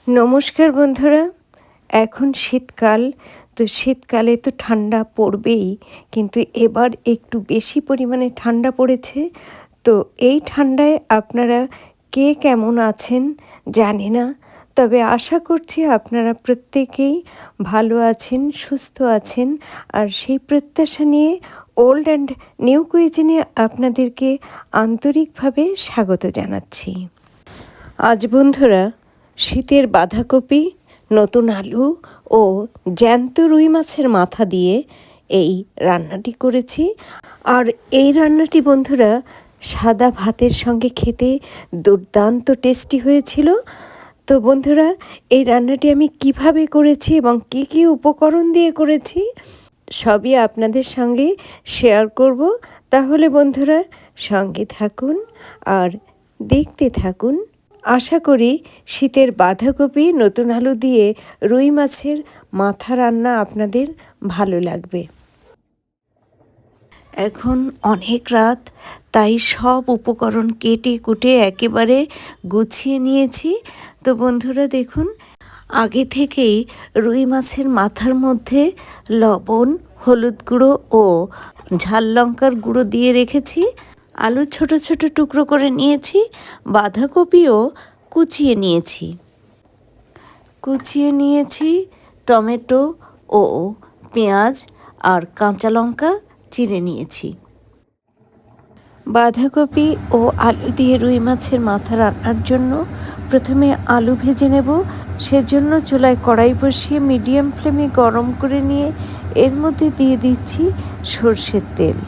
নমস্কার বন্ধুরা। এখন শীতকাল, তো শীতকালে তো ঠান্ডা পড়বেই, কিন্তু এবার একটু বেশি পরিমাণে ঠান্ডা পড়েছে। তো এই ঠান্ডায় আপনারা কে কেমন আছেন জানি না, তবে আশা করছি আপনারা প্রত্যেকেই ভালো আছেন, সুস্থ আছেন। আর সেই প্রত্যাশা নিয়ে ওল্ড অ্যান্ড নিউ কুইজিনে আপনাদেরকে আন্তরিকভাবে স্বাগত জানাচ্ছি। আজ বন্ধুরা শীতের বাঁধাকপি, নতুন আলু ও জ্যান্ত রুই মাছের মাথা দিয়ে এই রান্নাটি করেছি। আর এই রান্নাটি বন্ধুরা সাদা ভাতের সঙ্গে খেতে দুর্দান্ত টেস্টি হয়েছিল। তো বন্ধুরা, এই রান্নাটি আমি কিভাবে করেছি এবং কি কি উপকরণ দিয়ে করেছি সবই আপনাদের সঙ্গে শেয়ার করব। তাহলে বন্ধুরা সঙ্গে থাকুন আর দেখতে থাকুন। আশা করি শীতের বাঁধাকপি, নতুন আলু দিয়ে রুই মাছের মাথা রান্না আপনাদের ভালো লাগবে। এখন অনেক রাত, তাই সব উপকরণ কেটে কুটে একেবারে গুছিয়ে নিয়েছি। তো বন্ধুরা দেখুন, আগে থেকেই রুই মাছের মাথার মধ্যে লবণ, হলুদ গুঁড়ো ও ঝাল লঙ্কার গুঁড়ো দিয়ে রেখেছি। আলু ছোট ছোট টুকরো করে নিয়েছি, বাঁধাকপিও কুচিয়ে নিয়েছি, টমেটো ও পেঁয়াজ আর কাঁচা লঙ্কা চিড়ে নিয়েছি। বাঁধাকপি ও আলু দিয়ে রুই মাছের মাথা রান্নার জন্য প্রথমে আলু ভেজে নেব। সেজন্য চুলায় কড়াই বসিয়ে মিডিয়াম ফ্লেমে গরম করে নিয়ে এর মধ্যে দিয়ে দিচ্ছি সরষের তেল।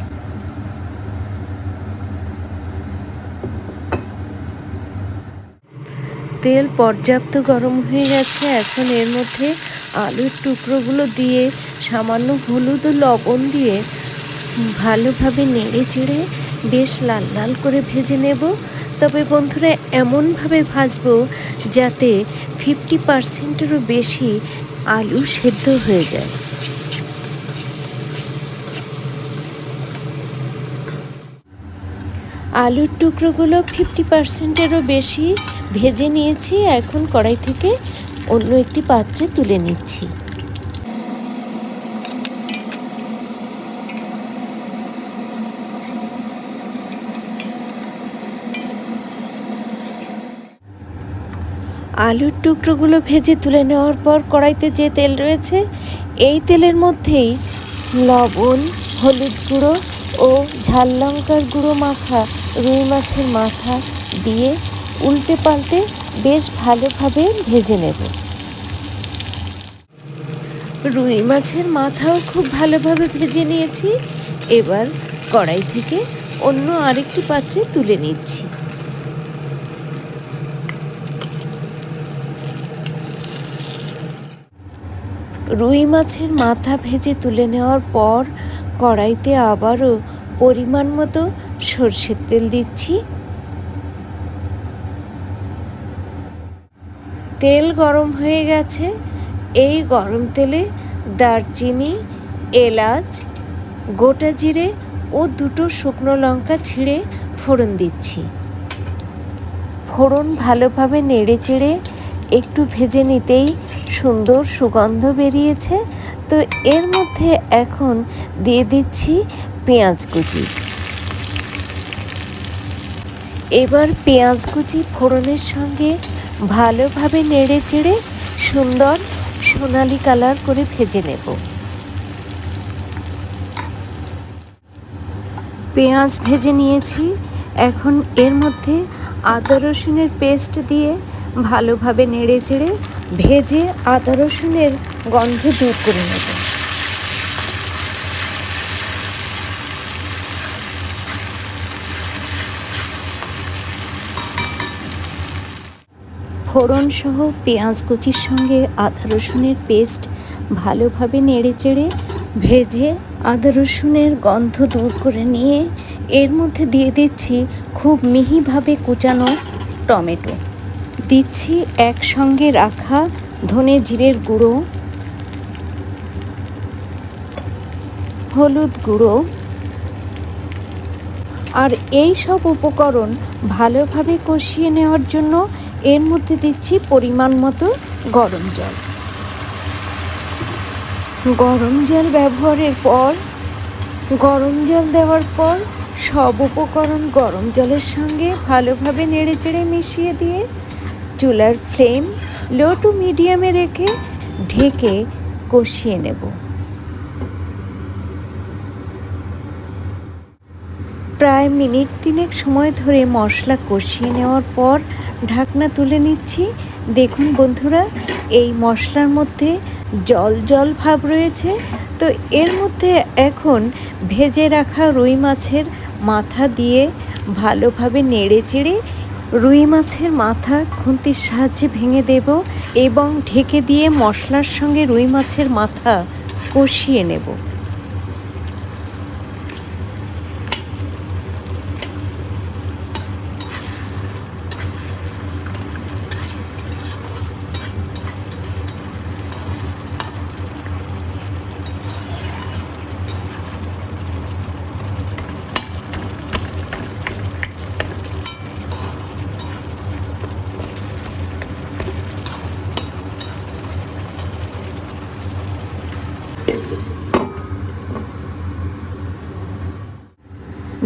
তেল পর্যাপ্ত গরম হয়ে গেছে। এখন এর মধ্যে আলুর টুকরোগুলো দিয়ে সামান্য হলুদ ও লবণ দিয়ে ভালোভাবে নেড়ে চেড়ে বেশ লাল লাল করে ভেজে নেব। তবে বন্ধুরা এমনভাবে ভাজবো যাতে 50%-এরও বেশি আলু সেদ্ধ হয়ে যায়। আলুর টুকরোগুলো 50%-এরও বেশি ভেজে নিয়েছি। এখন কড়াই থেকে অন্য একটি পাত্রে তুলে নিচ্ছি। আলুর টুকরোগুলো ভেজে তুলে নেওয়ার পর কড়াইতে যে তেল রয়েছে, এই তেলের মধ্যেই লবণ, হলুদ গুঁড়ো ও ঝাল লঙ্কার গুঁড়ো মাখা রুই মাছের মাথা দিয়ে উল্টে পাল্টে বেশ ভালোভাবে ভেজে নেব। রুই মাছের মাথাও খুব ভালোভাবে ভেজে নিয়েছি। এবার কড়াই থেকে অন্য আরেকটি পাত্রে তুলে নিচ্ছি। রুই মাছের মাথা ভেজে তুলে নেওয়ার পর কড়াইতে আবারও পরিমাণ মতো সরষের তেল দিচ্ছি। তেল গরম হয়ে গেছে। এই গরম তেলে দারচিনি, এলাচ, গোটা জিরে ও 2টো শুকনো লঙ্কা ছিঁড়ে ফোড়ন দিচ্ছি। ফোড়ন ভালোভাবে নেড়ে চেড়ে একটু ভেজে নিতেই সুন্দর সুগন্ধ বেরিয়েছে। তো এর মধ্যে এখন দিয়ে দিচ্ছি পেঁয়াজ কুচি। এবার পেঁয়াজ কুচি ফোড়নের সঙ্গে ভালোভাবে নেড়ে চেড়ে সুন্দর সোনালি কালার করে ভেজে নেব। পেঁয়াজ ভেজে নিয়েছি। এখন এর মধ্যে আদা রসুনের পেস্ট দিয়ে ভালোভাবে নেড়ে চেড়ে ভেজে আদা রসুনের গন্ধ দূর করে নেব। ফোড়ন সহ পেঁয়াজ কুচির সঙ্গে আদা রসুনের পেস্ট ভালোভাবে নেড়ে চেড়ে ভেজে আদা রসুনের গন্ধ দূর করে নিয়ে এর মধ্যে দিয়ে দিচ্ছি খুব মিহিভাবে কুচানো টমেটো। দিচ্ছি একসঙ্গে রাখা ধনে জিরের গুঁড়ো, হলুদ গুঁড়ো। আর এই সব উপকরণ ভালোভাবে কষিয়ে নেওয়ার জন্য এর মধ্যে দিচ্ছি পরিমাণ মতো গরম জল। গরম জল ব্যবহারের পর গরম জল দেওয়ার পর সব উপকরণ গরম জলের সঙ্গে ভালোভাবে নেড়েচেড়ে মিশিয়ে দিয়ে চুলার ফ্লেম লো টু মিডিয়ামে রেখে ঢেকে কষিয়ে নেব। প্রায় মিনিট 3 সময় ধরে মশলা কষিয়ে নেওয়ার পর ঢাকনা তুলে নিচ্ছি। দেখুন বন্ধুরা, এই মশলার মধ্যে জল জল ভাব রয়েছে। তো এর মধ্যে এখন ভেজে রাখা রুই মাছের মাথা দিয়ে ভালোভাবে নেড়ে চেড়ে রুই মাছের মাথা খুন্তির সাহায্যে ভেঙে দেব এবং ঢেকে দিয়ে মশলার সঙ্গে রুই মাছের মাথা কষিয়ে নেব।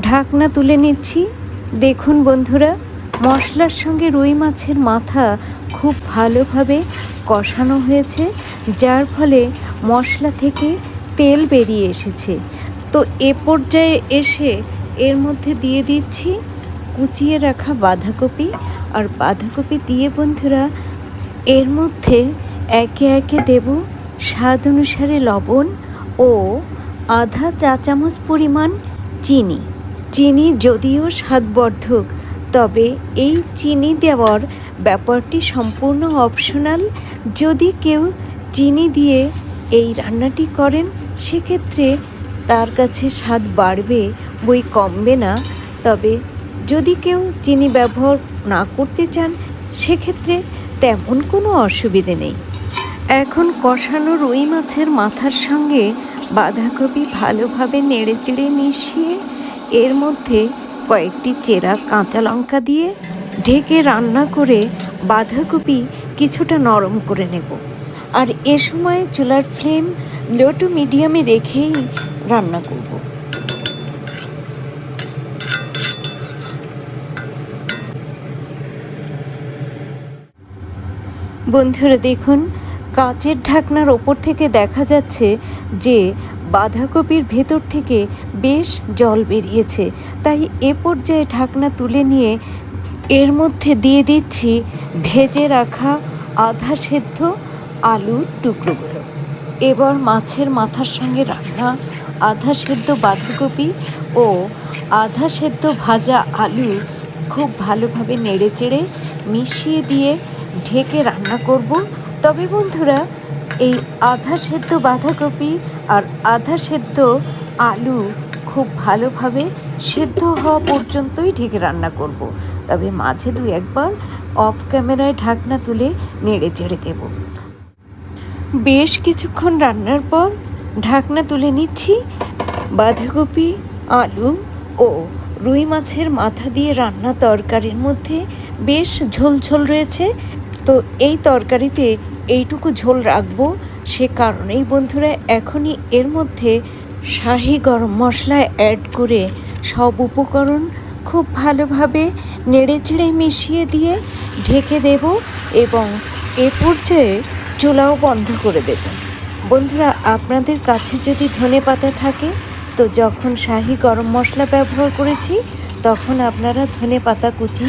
ঢাকনা তুলে নিচ্ছি। দেখুন বন্ধুরা, মশলার সঙ্গে রুই মাছের মাথা খুব ভালোভাবে কষানো হয়েছে, যার ফলে মশলা থেকে তেল বেরিয়ে এসেছে। তো এ পর্যায়ে এসে এর মধ্যে দিয়ে দিচ্ছি কুচিয়ে রাখা বাঁধাকপি। আর বাঁধাকপি দিয়ে বন্ধুরা এর মধ্যে একে একে দেব স্বাদ অনুসারে লবণ ও আধা চা চামচ পরিমাণ চিনি। চিনি যদিও স্বাদবর্ধক, তবে এই চিনি দেওয়ার ব্যাপারটি সম্পূর্ণ অপশনাল। যদি কেউ চিনি দিয়ে এই রান্নাটি করেন সেক্ষেত্রে তার কাছে স্বাদ বাড়বে, বই কমবে না। তবে যদি কেউ চিনি ব্যবহার না করতে চান সেক্ষেত্রে তেমন কোনো অসুবিধে নেই। এখন কষানো রুই মাছের মাথার সঙ্গে বাঁধাকপি ভালোভাবে নেড়েচেড়ে মিশিয়ে এর মধ্যে কয়েকটি চেরা কাঁচা লঙ্কা দিয়ে ঢেকে রান্না করে বাঁধাকপি কিছুটা নরম করে নেব। আর এ সময় চুলার ফ্লেম লো টু মিডিয়ামে রেখেই রান্না করব। বন্ধুরা দেখুন, কাচের ঢাকনার ওপর থেকে দেখা যাচ্ছে যে বাঁধাকপির ভেতর থেকে বেশ জল বেরিয়েছে। তাই এ পর্যায়ে ঢাকনা তুলে নিয়ে এর মধ্যে দিয়ে দিচ্ছি ভেজে রাখা আধা সেদ্ধ আলুর টুকরোগুলো। এবার মাছের মাথার সঙ্গে রান্না আধা সেদ্ধ বাঁধাকপি ও আধা সেদ্ধ ভাজা আলু খুব ভালোভাবে নেড়েচেড়ে মিশিয়ে দিয়ে ঢেকে রান্না করব। তবে বন্ধুরা, এই আধা সেদ্ধ বাঁধাকপি আর আধা সেদ্ধ আলু খুব ভালোভাবে সেদ্ধ হওয়া পর্যন্তই ঢেকে রান্না করব। তবে মাঝে 2-1 অফ ক্যামেরায় ঢাকনা তুলে নেড়ে চেড়ে দেব। বেশ কিছুক্ষণ রান্নার পর ঢাকনা তুলে নিচ্ছি। বাঁধাকপি, আলু ও রুই মাছের মাথা দিয়ে রান্না তরকারির মধ্যে বেশ ঝোল রয়েছে। তো এই তরকারিতে এইটুকু ঝোল রাখবো, সে কারণেই বন্ধুরা এখনই এর মধ্যে শাহি গরম মশলা অ্যাড করে সব উপকরণ খুব ভালোভাবে নেড়েচেড়ে মিশিয়ে দিয়ে ঢেকে দেব এবং এ পর্যায়ে চুলাও বন্ধ করে দেব। বন্ধুরা, আপনাদের কাছে যদি ধনেপাতা থাকে তো যখন শাহি গরম মশলা ব্যবহার করেছি তখন আপনারা ধনেপাতা কুচি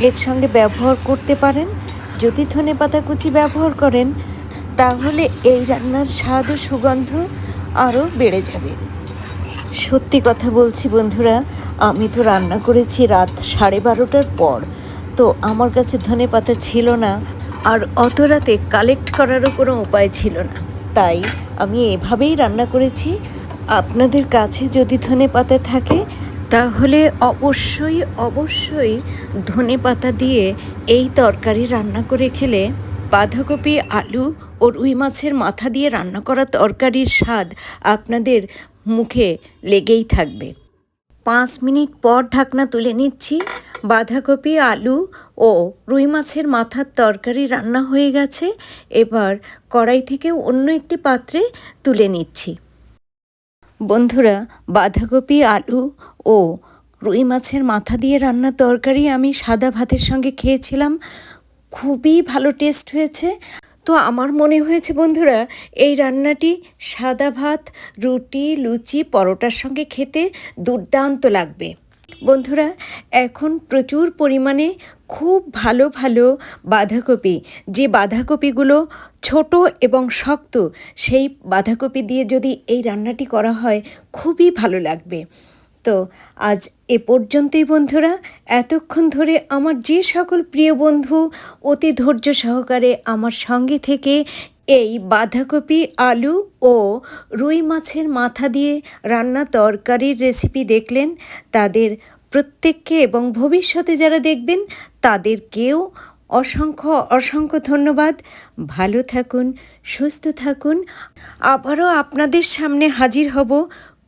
এর সঙ্গে ব্যবহার করতে পারেন। যদি ধনেপাতা কুচি ব্যবহার করেন তাহলে এই রান্নার স্বাদ ও সুগন্ধ আরও বেড়ে যাবে। সত্যি কথা বলছি বন্ধুরা, আমি তো রান্না করেছি রাত 12:30টার পর। তো আমার কাছে ধনেপাতা ছিল না, আর অত রাতে কালেক্ট করারও কোনো উপায় ছিল না। তাই আমি এভাবেই রান্না করেছি। আপনাদের কাছে যদি ধনেপাতা থাকে তাহলে অবশ্যই ধনেপাতা দিয়ে এই তরকারি রান্না করে খেলে বাঁধাকপি, আলু ও রুই মাছের মাথা দিয়ে রান্না করা তরকারির স্বাদ আপনাদের মুখে লেগেই থাকবে। 5 মিনিট পর ঢাকনা তুলে নিচ্ছি। বাঁধাকপি, আলু ও রুই মাছের মাথার তরকারি রান্না হয়ে গেছে। এবার কড়াই থেকে অন্য একটি পাত্রে তুলে নিচ্ছি। বন্ধুরা, বাঁধাকপি, আলু ও রুই মাছের মাথা দিয়ে রান্না তরকারি আমি সাদা ভাতের সঙ্গে খেয়েছিলাম। খুবই ভালো টেস্ট হয়েছে। তো আমার মনে হয়েছে বন্ধুরা, এই রান্নাটি সাদা ভাত, রুটি, লুচি, পরোটার সঙ্গে খেতে দুর্দান্ত লাগবে। বন্ধুরা, এখন প্রচুর পরিমাণে খুব ভালো ভালো বাঁধাকপি, যে বাঁধাকপিগুলো ছোট এবং শক্ত, সেই বাঁধাকপি দিয়ে যদি এই রান্নাটি করা হয় খুবই ভালো লাগবে। তো আজ এ পর্যন্তই বন্ধুরা। এতক্ষণ ধরে আমার যে সকল প্রিয় বন্ধু অতি ধৈর্য সহকারে আমার সঙ্গে থেকে এই বাঁধাকপি, আলু ও রুই মাছের মাথা দিয়ে রান্না তরকারির রেসিপি দেখলেন, তাদের প্রত্যেককে এবং ভবিষ্যতে যারা দেখবেন তাদেরকেও অসংখ্য অসংখ্য ধন্যবাদ। ভালো থাকুন, সুস্থ থাকুন। আবারও আপনাদের সামনে হাজির হব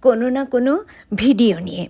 কোনো না কোনো ভিডিও নিয়ে।